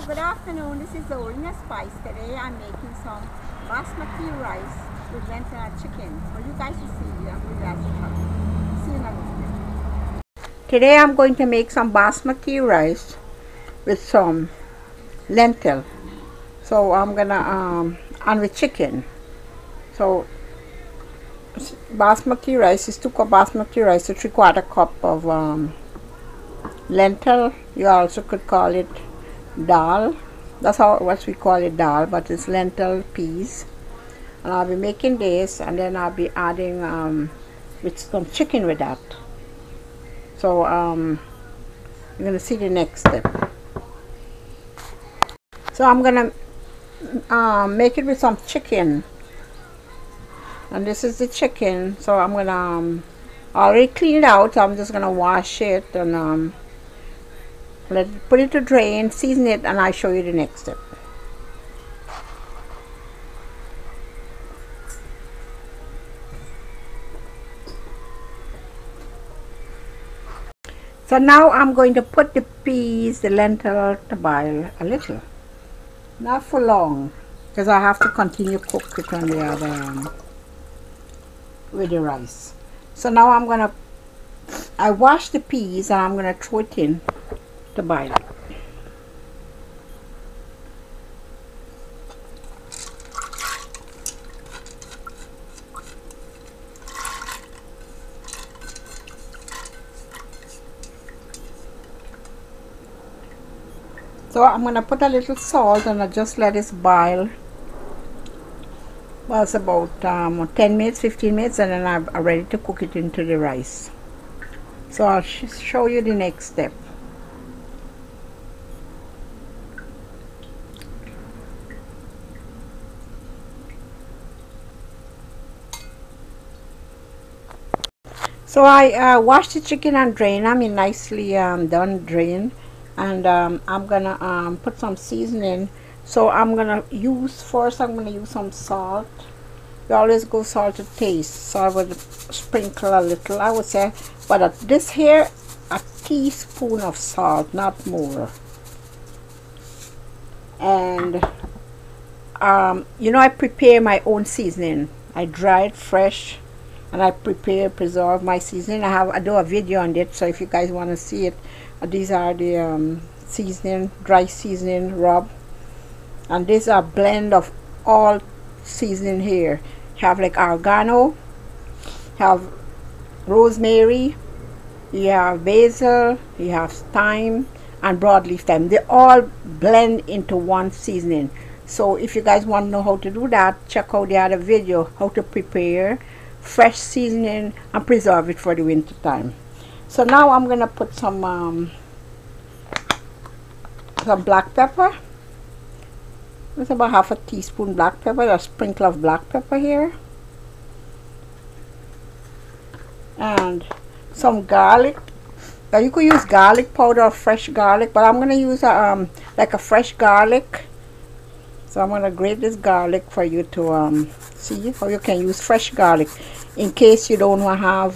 Good afternoon. This is Olina Spice. Today I'm making some basmati rice with lentil and chicken. Well, you guys will see. I'm really glad to try. See you in a little bit. Today I'm going to make some basmati rice with some lentil. So I'm gonna and with chicken. So basmati rice is 2 cup basmati rice, so 3/4 cup of lentil. You also could call it dal. That's what we call it, dal, but it's lentil peas. And I'll be making this, and then I'll be adding with some chicken with that. So you're gonna see the next step. So I'm gonna make it with some chicken, and this is the chicken. So I'm gonna already clean it out. So I'm just gonna wash it and put it to drain, season it, and I'll show you the next step. So now I'm going to put the peas, the lentil, to boil a little, not for long, because I have to continue cook it on the other with the rice. So now I wash the peas and I'm gonna throw it in to boil it. So I'm gonna put a little salt and I just let it boil. Well, it's about 10 minutes, 15 minutes, and then I'm ready to cook it into the rice. So I'll show you the next step. So I washed the chicken and drained. I mean, nicely done drained, and I'm gonna put some seasoning. So I'm gonna use some salt. We always go salt to taste, so I would sprinkle a little. I would say, but this here, a teaspoon of salt, not more. And you know, I prepare my own seasoning. I dry it fresh, and I preserve my seasoning. I do a video on it, so if you guys want to see it, these are the seasoning, dry seasoning rub, and these are a blend of all seasoning here. You have like oregano, have rosemary, you have basil, you have thyme and broadleaf thyme. They all blend into one seasoning. So if you guys want to know how to do that, check out the other video, how to prepare fresh seasoning and preserve it for the winter time. So now I'm gonna put some black pepper. It's about half a teaspoon black pepper, a sprinkle of black pepper here, and some garlic. Now you could use garlic powder or fresh garlic, but I'm gonna use like a fresh garlic. So I'm gonna grate this garlic for you to see how you can use fresh garlic. In case you don't have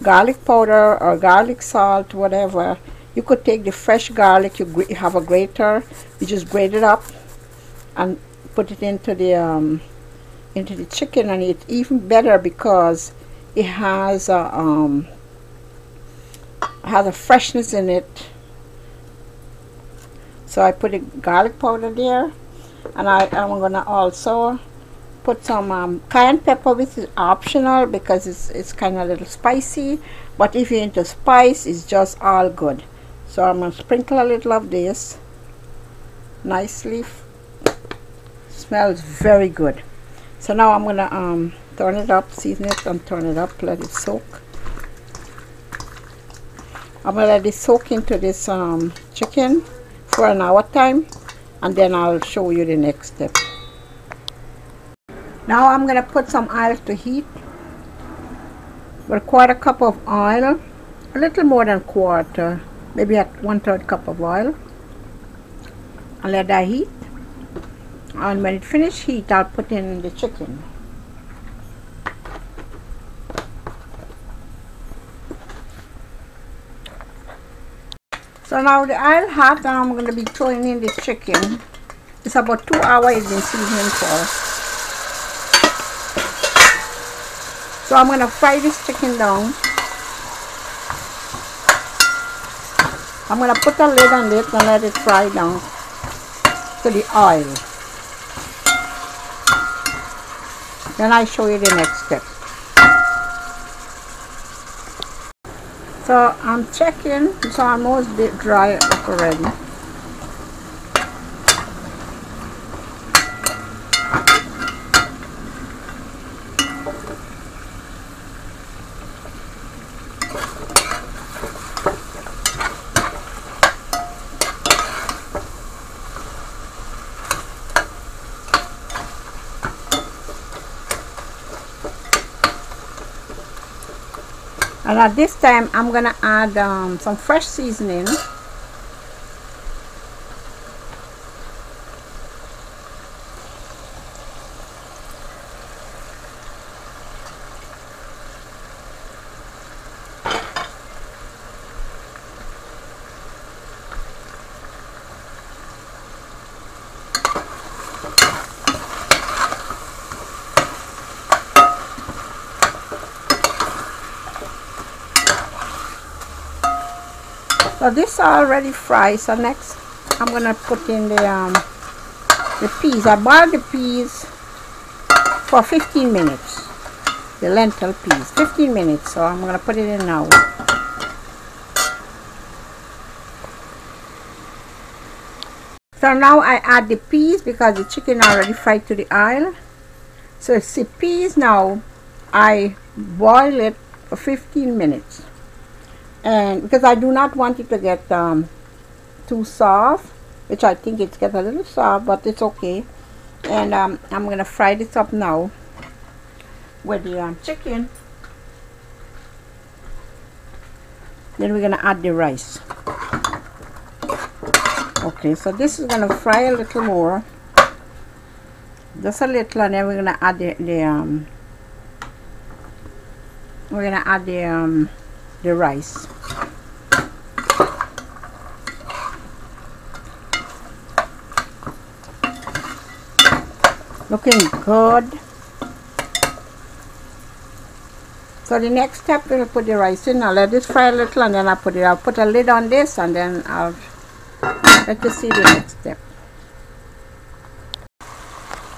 garlic powder or garlic salt, whatever, you could take the fresh garlic. You have a grater. You just grate it up and put it into the chicken, and it's even better because it has a freshness in it. So I put the garlic powder there, and I'm gonna also put some cayenne pepper, which is optional because it's kind of a little spicy, but if you're into spice, it's just all good. So I'm gonna sprinkle a little of this nicely. Smells very good. So now I'm gonna turn it up, season it and turn it up, let it soak. I'm gonna let it soak into this chicken for an hour time, and then I'll show you the next step. Now I'm gonna put some oil to heat. With 1/4 cup of oil, a little more than 1/4, maybe at 1/3 cup of oil, and let that heat. And when it finishes heat, I'll put in the chicken. So now the oil hot, and I'm going to be throwing in this chicken. It's about 2 hours it's been seasoning for. So I'm going to fry this chicken down. I'm going to put a lid on it and let it fry down to the oil. Then I show you the next step. So I'm checking, it's almost dry up already. And at this time, I'm gonna add some fresh seasoning. So this is already fried. So next, I'm gonna put in the peas. I boiled the peas for 15 minutes. The lentil peas, 15 minutes. So I'm gonna put it in now. So now I add the peas because the chicken already fried to the oil. So it's the peas now. I boil it for 15 minutes. And because I do not want it to get too soft, which I think it's get a little soft, but it's okay. And I'm gonna fry this up now with the chicken. Then we're gonna add the rice. Okay, so this is gonna fry a little more, just a little, and then we're gonna add the rice. Looking good. So the next step, we'll put the rice in. I'll let this fry a little, and then I'll put a lid on this, and then I'll let you see the next step.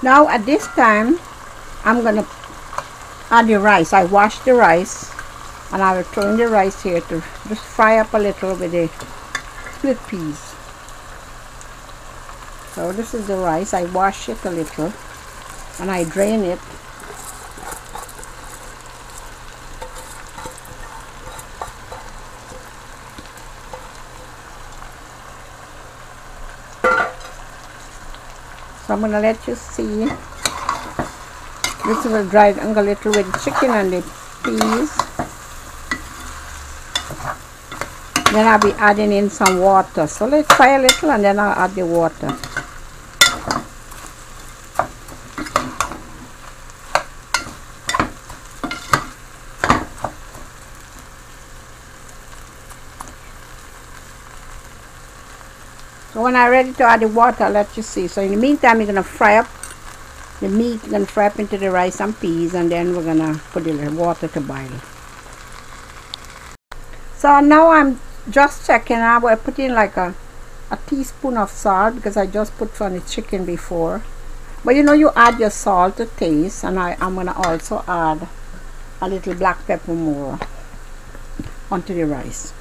Now at this time, I'm gonna add the rice. I washed the rice, and I will throw in the rice here to just fry up a little with the split peas. So this is the rice. I wash it a little and I drain it. So I'm going to let you see. This will dry a little with the chicken and the peas. Then I'll be adding in some water. So let's fry a little, and then I'll add the water. So when I'm ready to add the water, I'll let you see. So in the meantime, you're gonna fry up the meat. You're gonna fry up into the rice and peas, and then we're gonna put the water to boil. So now I'm just checking. I will put in like a teaspoon of salt because I just put on the chicken before. But you know, you add your salt to taste, and I'm gonna also add a little black pepper more onto the rice.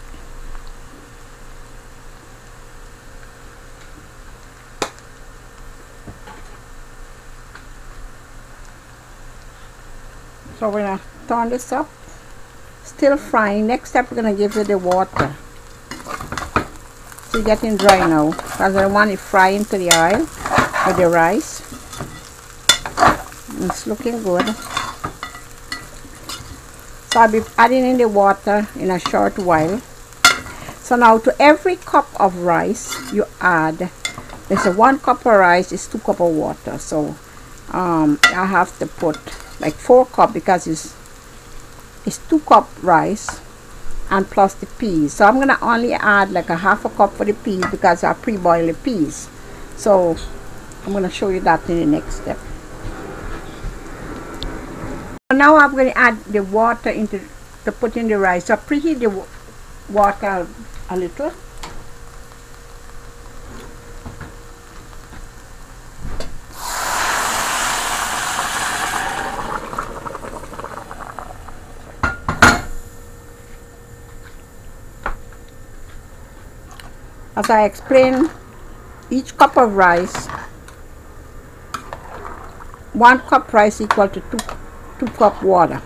So we're gonna turn this up. Still frying. Next step, we're gonna give it the water. It's getting dry now because I want it fry into the oil with the rice. It's looking good. So I'll be adding in the water in a short while. So now to every cup of rice you add, there's a 1 cup of rice is 2 cups of water. So I have to put like 4 cups because it's 2 cups rice and plus the peas. So I'm gonna only add like a half a cup for the peas because I pre-boil the peas. So I'm gonna show you that in the next step. Now I'm going to add the water to put in the rice. So preheat the water a little. As I explained, each cup of rice, 1 cup rice equal to 2 cup water.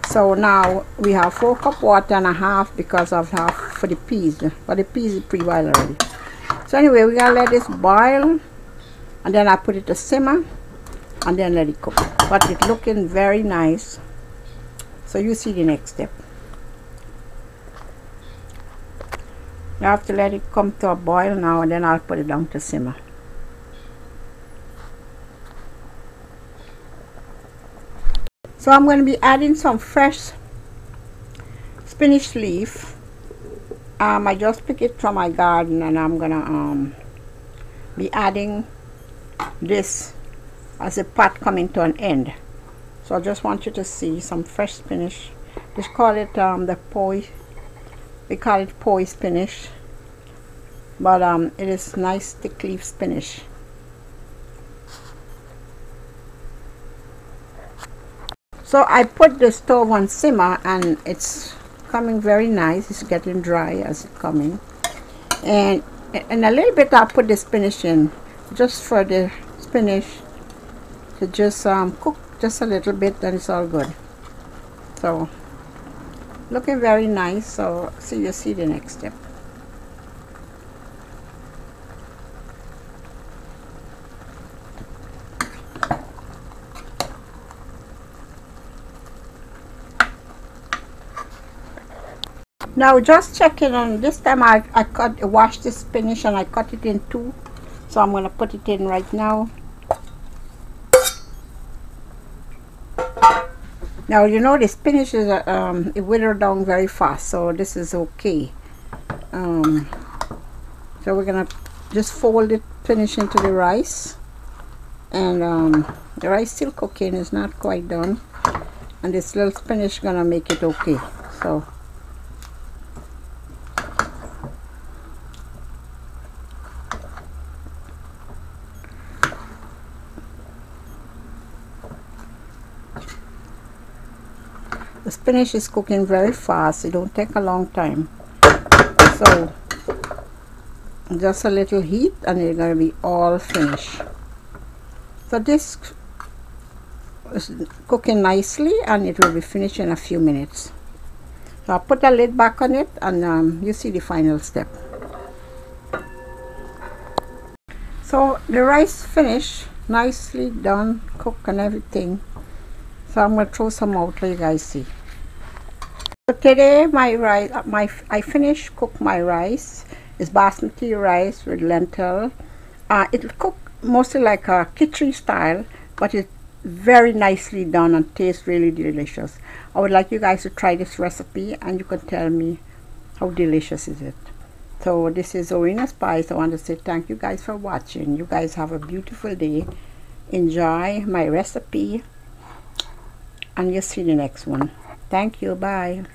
So now we have 4 cup water and a half because of half for the peas. But the peas is pre-boiled already. So anyway, we're gonna let this boil, and then I put it to simmer, and then let it cook. But it's looking very nice. So you see the next step. You have to let it come to a boil now, and then I'll put it down to simmer. So I'm going to be adding some fresh spinach leaf. I just picked it from my garden, and I'm going to be adding this as the pot coming to an end. So I just want you to see some fresh spinach. Just call it the poi. We call it poi spinach, but it is nice thick leaf spinach. So I put the stove on simmer, and it's coming very nice. It's getting dry as it's coming, and in a little bit I'll put the spinach in, just for the spinach to just cook just a little bit, and it's all good. So looking very nice. So you see the next step. Now just checking on this time, I washed the spinach and I cut it in 2. So I'm going to put it in right now. Now you know the spinach is it withers down very fast, so this is okay. So we're gonna just fold it, finish into the rice, and the rice still cooking, is not quite done, and this little spinach gonna make it okay. So the spinach is cooking very fast. It don't take a long time. So just a little heat, and it's gonna be all finished. So this is cooking nicely, and it will be finished in a few minutes. So I'll put a lid back on it, and you see the final step. So the rice finished, nicely done, cooked and everything. So I'm going to throw some out so you guys see. So today my rice, I finished cook my rice. It's basmati rice with lentil. It'll cook mostly like a khichdi style, but it's very nicely done and tastes really delicious. I would like you guys to try this recipe, and you can tell me how delicious is it. So this is Orina Spice. I want to say thank you guys for watching. You guys have a beautiful day. Enjoy my recipe, and you'll see the next one. Thank you. Bye.